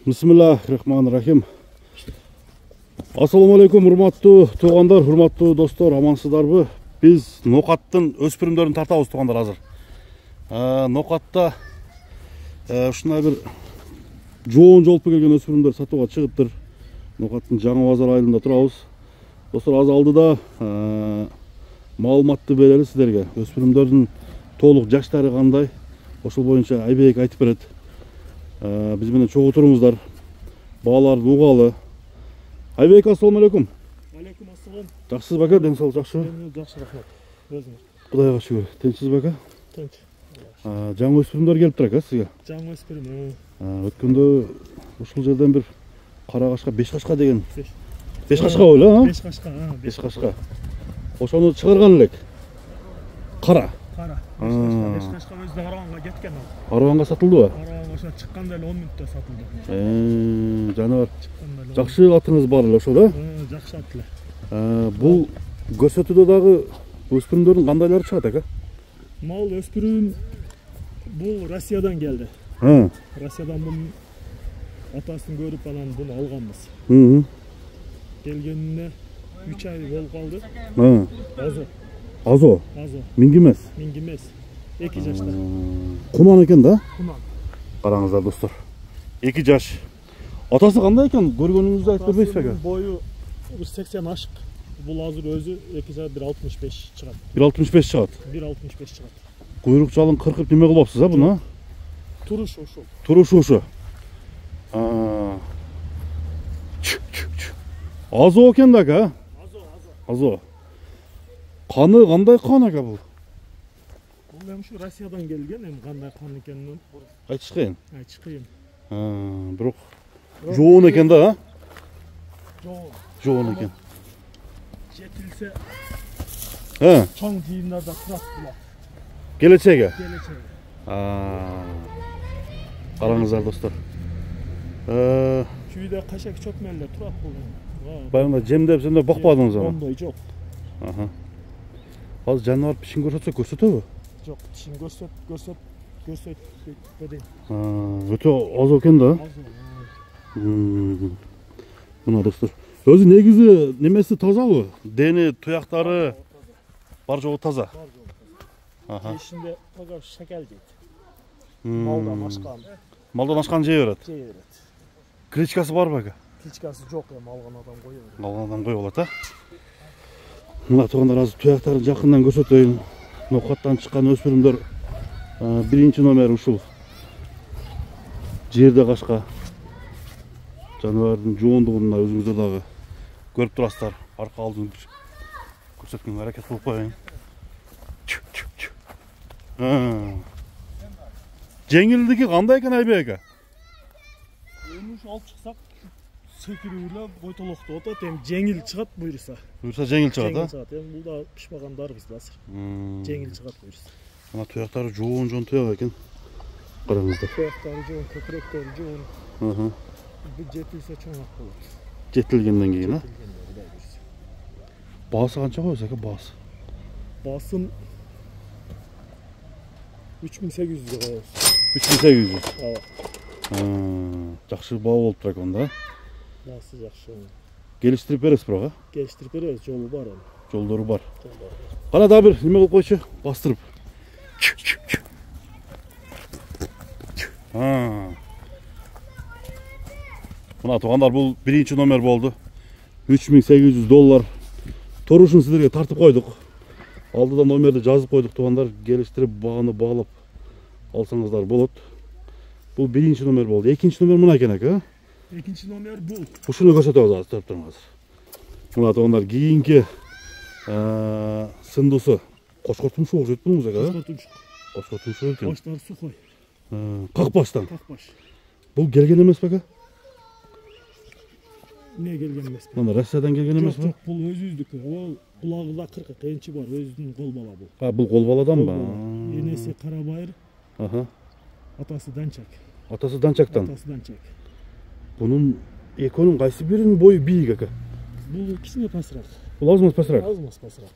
Bismillahirrahmanirrahim. Assalamu alaikum, урматтуу туугандар, урматтуу достор, амансыздарбы? Биз Нокаттын өспүрүмдөрүн тартабыз туугандар азыр. Нокатта ушундай бир жоон жолпу келген өспүрүмдөр сатууга чыгыптыр. Нокаттын жаңы базар айылында турабыз. Достор, аз алдыда маалыматты берели сиздерге. Өспүрүмдөрдүн толук жаштары кандай? Ошол боюнча Айбек айтып берет. Биз менен чогуу туруңуздар. Бааларды угалы. Айбек, ассаламу алейкум. Алейкум ассалам. Жакшысыз бака, ден соолук жакшыбы? Жакшы, рахмат. Өзүңүз? Кудайга шүгүр. Тынчсыз бака? Тынч. Жаңы өспүрүмдөр келип турат сизге? Жаңы өспүрүм. Өткөндө ушул жерден бир кара кашка, беш кашка деген. Беш кашка ойло, Беш кашка, беш кашка. Ошону чыгарган элек. Кара. Кара. Беш кашка өзү Араванга кеткен ал. Араванга сатылдыбы? Араванга ошо чыкканда эле 10 мүнөттө сатылды. Жаныбар. Жакшы атыңыз бар эле ошо да? Жакшы ат эле. Бул көрсөтүүдө дагы өспүрүмдөрдүн кандайлары чыгат экен? Мал өспүрүм бул Россиядан келди. Россиядан бунун атасын көрүп анан буну алганбыз. Келгенине 3 ай болуп калды. Азо. Минги эмес. 2 жашта. Кунан экен да? Кунан. Караңыздар достор. 2 жаш. Атасы кандай экен? Көргөнүңүздү айтып бербейсиз беке? Бою 180 ашык. Бул азыр өзү 2 жаш 165 чыгат. 165 чыгат. 165 чыгат. Куйрук жалын кыркып неме кылыпсыз а буну? Турушу ошол. Турушу ошо. Азо экен да ка? Азо. Каны кандай кан экен бул? Бул эми ушу Россиядан келген, эми кандай кан экенин айтыш кыйын. айтыш кыйын. Бирок жоон экен да, жоон экен. Жетилсе чоң жыйындарда турат булар. Келечеги. Келечеги. Караңыздар достор. Чүйдө кашак чөкмөлдөр турат бул. Баягында жемдеп бакпадыңыз аны? Ондой жок. Азыр жаныбар пишин көрсөтөбү? Жок, пишин көрсөтпөдүм. Өтө аз экен да? Мына достор. Өзү негизи немеси тазабы? Дени, туяктары бар жогу таза. Ишинде тога шакал жейт. Малдан ашкан. Малдан ашкан жей берет. Жей берет. Кличкасы бар беке? Кличкасы жок, эми алган адам кое берет. Алган адам кое болот, а? Мына туугандар, азыр туяктарын жакындан көрсөтөйүн. Нокаттан чыккан өспүрүмдөр биринчи номер ушул. Жерде кашка. Жаныбардын жоондугун өзүңүздөр дагы көрүп турасыздар. Арка алдын көрсөткөнгө аракет кылып коеюн. Жеңилдиги кандай экен Айбек ака? Эми ушу алып чыксак секирип эле бойтолоктоп атат, эми жеңил чыгат буйруса. Буйруса жеңил чыгат, Жеңил чыгат. Эми бул да пишпагандарыбыз да азыр. Жеңил чыгат буйруса. Ана туяктары жоон туяк экен. Караңыздар. Туяктары жоон, көкүрөктөрү жоон. Бул жетилсе чоңак болот. Жетилгенден кийин, а? Баасы канча коесуз ака, баасы? Баасын 3800 коебуз. 3800. Ооба. Жакшы баа болуп тур экен да? Баасы жакшы. Келиштирип бересиз бирок, а? Келиштирип беребиз, жолу бар эми. Жолдору бар. Кана дагы бир неме кылып койчу, бастырып. Мына туугандар, бул биринчи номер болду. $3800. Турушун сиздерге тартып койдук. Алдыда номерди жазып койдук туугандар, келиштирип бааны баалап алсаңыздар болот. Бул биринчи номер болду. Экинчи номер мына экен ака. Экинчи номер бул. Ушуну көрсөтөбүз азыр, көрүп туруңуз. Мына туугандар, кийинки сындуусу кошкор тумшук окшойт бунуңуз ака. Кошкор тумшук экен. Баштары сухой. Какбаштан. Какбаш. Бул келген эмес беке? Не келген эмес? Мына Россиядан келген эмес бе? Жок, бул өзүбүздүкү. Ол кулагыда 40 кенчи бар, өзүнүн кол бала бул. Бул кол баладанбы? Энеси Карабайыр. Атасы Данчак. Атасы Данчактан. Атасы Данчак. Bunun ekönün qaysı birinin boyu büyük aka? Бул кичине пасыраак. Бул аз маспасыраак. Аз маспасыраак.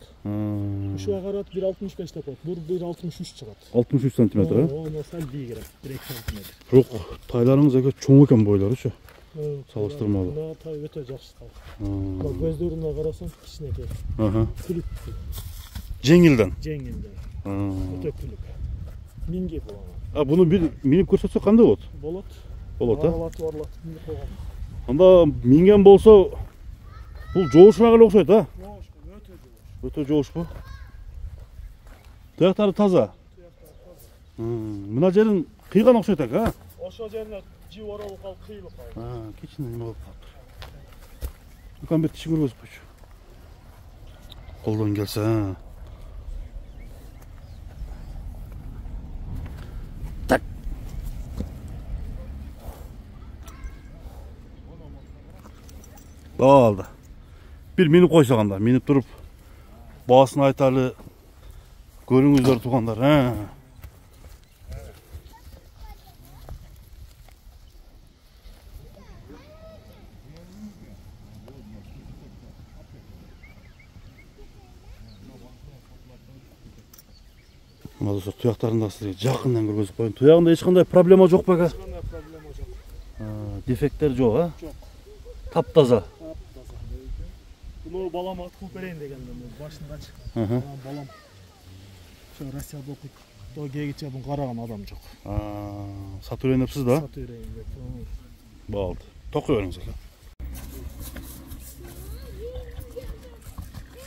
Ушуга карат 1.65 деп коет. Бул 1.63 чыгат. 63 сантиметр, а? Оно сал бийигирээк, 1-2 сантиметр. Бирок тайларыңыз эке чоң экен бойлоручу. Салыштырмалуу. Мына тай өтө жакшы тай. Көздөрүнө карасаң кичинекей. Күлүк. Жеңилден. Жеңилден. Өтө күлүк. Минге болот. Буну бир минип көрсөтсөк кандай болот? Болот. Болот, а? Орлатып минип койгон. Анда минген болсо бул жоошураак эле окшойт, а? Жоош, өтө жоош. Өтө жоошпу? Туяктары таза. Мына жерин кыйган окшойт экен, а? Ошо жерине жип оролуп калып кыйылып калды. Кичине неме болуп калыптыр. Укан бир тишин көргөзүп койчу. Колдон келсе, так. Болду. Bir minip koysak anda, minip durup bağısını aytarlı görüңүздөр тугандар. Мына достор, туяктарын да сизге жакындан көргөзүп коеюн. Туягында эч кандай проблема жок беле? Эч кандай проблема жок. Дефекттер жок, а? Жок. Таптаза. Bunu balama atıp vereyim degenden başında aç. Balam. Şu Rusya'da okuyup o gegiçe bunu karagan adam çok. Satı öğrenipsiz da? Satı öğreneyim de. Oldu. Toku öğreniniz.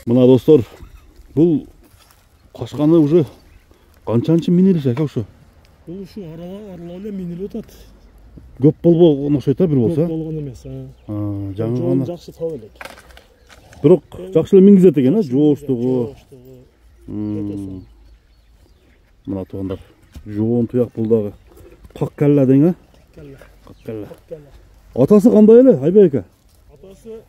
Buna dostlar, bu kaşkanı уже kançançı minilse aka şu? Bu şu aralarla minili otat. Köp bolbo okşoyt bir bolsa? Köp bolgon emes, ha. Жаңы Жоон гана. жакшы таап элек. Бирок жакшы эле мингизет экен, а? Жооштугу. Мына тугандар, жоон туяк бул дагы. Каккалла дең, а? Каккалла. Атасы кандай эле, Айбек ака? Атасы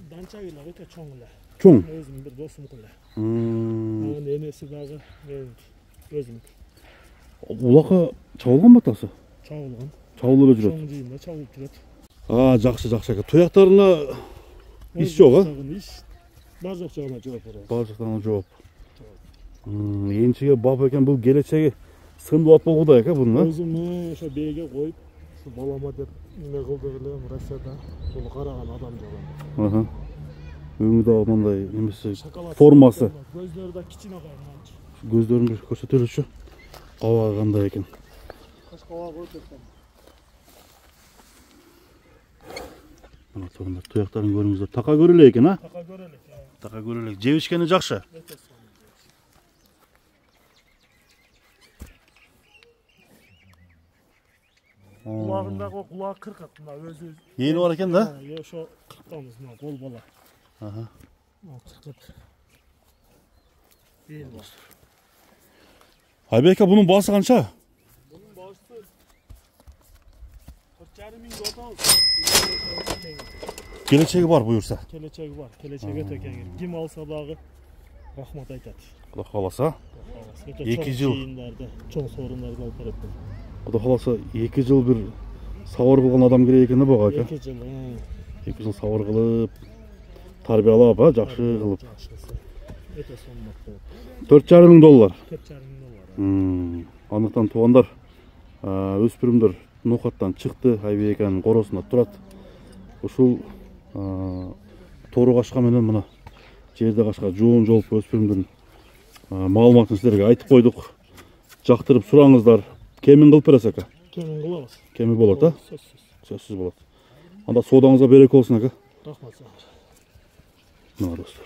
данча эле, өтө чоң эле. Чоң. Өзүм бир досум эле. Анын энеси дагы меники, өзүмүнкү. Улакка чабылганбы атасы? Чабылган. Чабылып эле жүрөт. Чоң жыйында чабылып жүрөт. Жакшы ака. Туяктарына иш жок, а? Иш бар жок жагына жооп берет. Бар жактан жооп. Энчиге бап экен, бул келечеги сындылап болгудай экен бунун, а? Өзүм ошо бээге коюп, ушу балама деп неме кылдык эле Россияда. Буну караган адам жок. Өңү да мындай немеси формасы. Көздөрү да кичине кайган. Көздөрүн бир көрсөтөлүчү. Кабагы кандай экен. Каш кабагы өтө экен. Мына тугандар, туяктарын көрүңүздөр. Така көрөлө экен, а? Така көрөлүк. Така көрөлө. Жебишкени жакшы. Кулагындагы кулак кыркат, мына өзү. Эли бар экен да? Ошо кырктамыз, мына кол бала. Кыркат. Эли бар. Айбек ака, бунун баасы канча? Бунун баасы 4,5 миң атабыз. Келечеги бар буюрса. Келечеги бар. Келечеги өтө кеңир. Ким алса дагы рахмат айтат. Кудай кааласа. 2 жыл чоң сорундарды алып берет. Кудай кааласа 2 жыл бир сабыр кылган адам керек экен да буга ака. 2 жыл. 2 жыл сабыр кылып, тарбиялап, жакшы кылып. Өтө сонмок. $4,5 миң. $4,5 миң. Андыктан тугандар, өспүрүмдөр Нокаттан чыкты, Айбек аканын коросунда турат. Ушул тору кашка менен мына жерде кашка жоон жолуп өспүрүмдөрдүн маалыматын силерге айтып койдук. Жактырып сураңыздар. Кемин кылып бересиз ака? Кемин кылабыз. Кеми болот, а? Сөзсүз болот. Анда соодаңызга береке болсун ака. Рахмат. Мына достор.